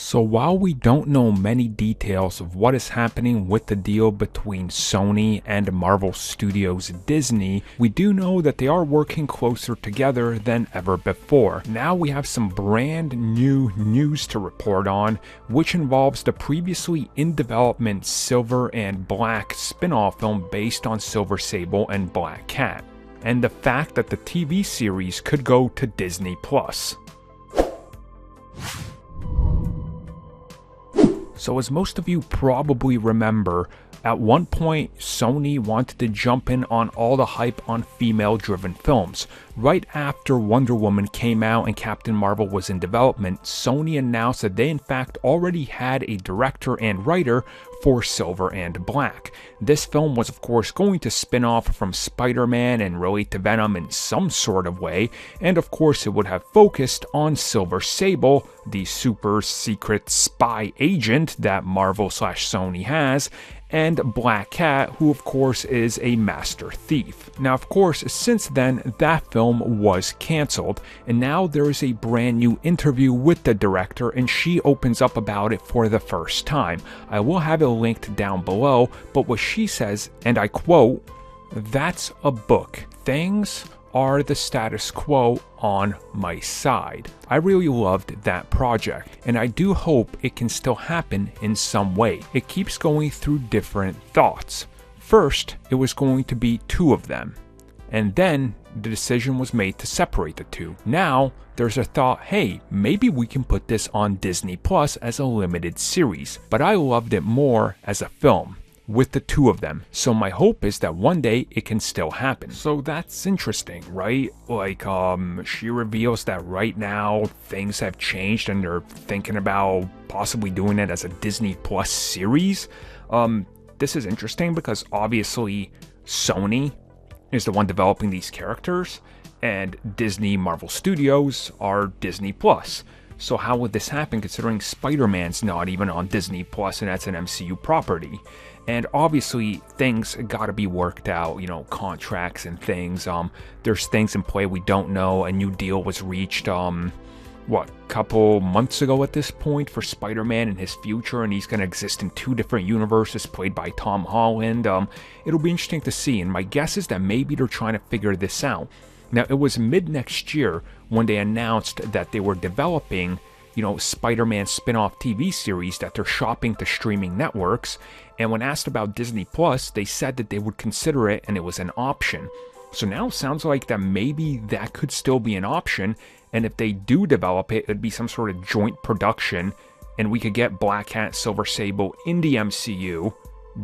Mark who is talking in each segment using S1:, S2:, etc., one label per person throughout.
S1: So while we don't know many details of what is happening with the deal between Sony and Marvel Studios Disney, we do know that they are working closer together than ever before. Now we have some brand new news to report on, which involves the previously in development Silver and Black spin-off film based on Silver Sable and Black Cat, and the fact that the TV series could go to Disney+. So as most of you probably remember, at one point Sony wanted to jump in on all the hype on female-driven films. Right after Wonder Woman came out and Captain Marvel was in development, Sony announced that they in fact already had a director and writer for Silver and Black. This film was of course going to spin off from Spider-Man and relate to Venom in some sort of way, and of course it would have focused on Silver Sable, the super secret spy agent that Marvel/Sony has, and Black Cat, who of course is a master thief. Now of course, since then, that film was cancelled, and now there is a brand new interview with the director, and she opens up about it for the first time. I will have it linked down below, but what she says, and I quote, "That's a book. Things are the status quo on my side." I really loved that project, and I do hope it can still happen in some way. It keeps going through different thoughts. First, it was going to be two of them, and then the decision was made to separate the two. Now, there's a thought, hey, maybe we can put this on Disney Plus as a limited series, but I loved it more as a film, with the two of them. So my hope is that one day it can still happen. So that's interesting, right? Like, she reveals that right now things have changed and they're thinking about possibly doing it as a Disney Plus series. This is interesting because obviously Sony is the one developing these characters, and Disney Marvel Studios are Disney Plus. So how would this happen considering Spider-Man's not even on Disney Plus and that's an MCU property? And obviously things gotta be worked out, you know, contracts and things. There's things in play we don't know. A new deal was reached, couple months ago at this point for Spider-Man and his future, and he's gonna exist in two different universes played by Tom Holland. It'll be interesting to see, and my guess is that maybe they're trying to figure this out. Now, it was mid-next year when they announced that they were developing, Spider-Man spin-off TV series that they're shopping to streaming networks, and when asked about Disney Plus, they said that they would consider it and it was an option. So now it sounds like that maybe that could still be an option, and if they do develop it, it'd be some sort of joint production, and we could get Black Cat, Silver Sable in the MCU,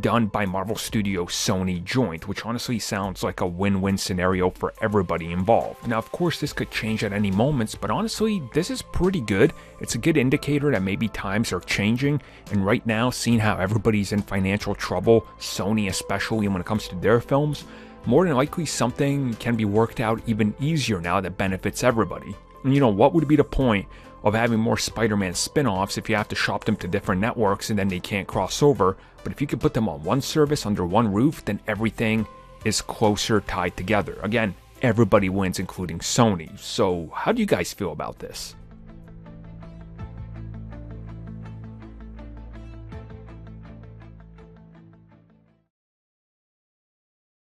S1: done by Marvel Studios Sony joint, which honestly sounds like a win-win scenario for everybody involved. Now, of course, this could change at any moment, but honestly, this is pretty good. It's a good indicator that maybe times are changing, and right now, seeing how everybody's in financial trouble, Sony especially when it comes to their films, more than likely something can be worked out even easier now that benefits everybody. And what would be the point of having more Spider-Man spin-offs if you have to shop them to different networks and then they can't cross over? But if you could put them on one service under one roof, then everything is closer tied together. Again, everybody wins, including Sony. So how do you guys feel about this?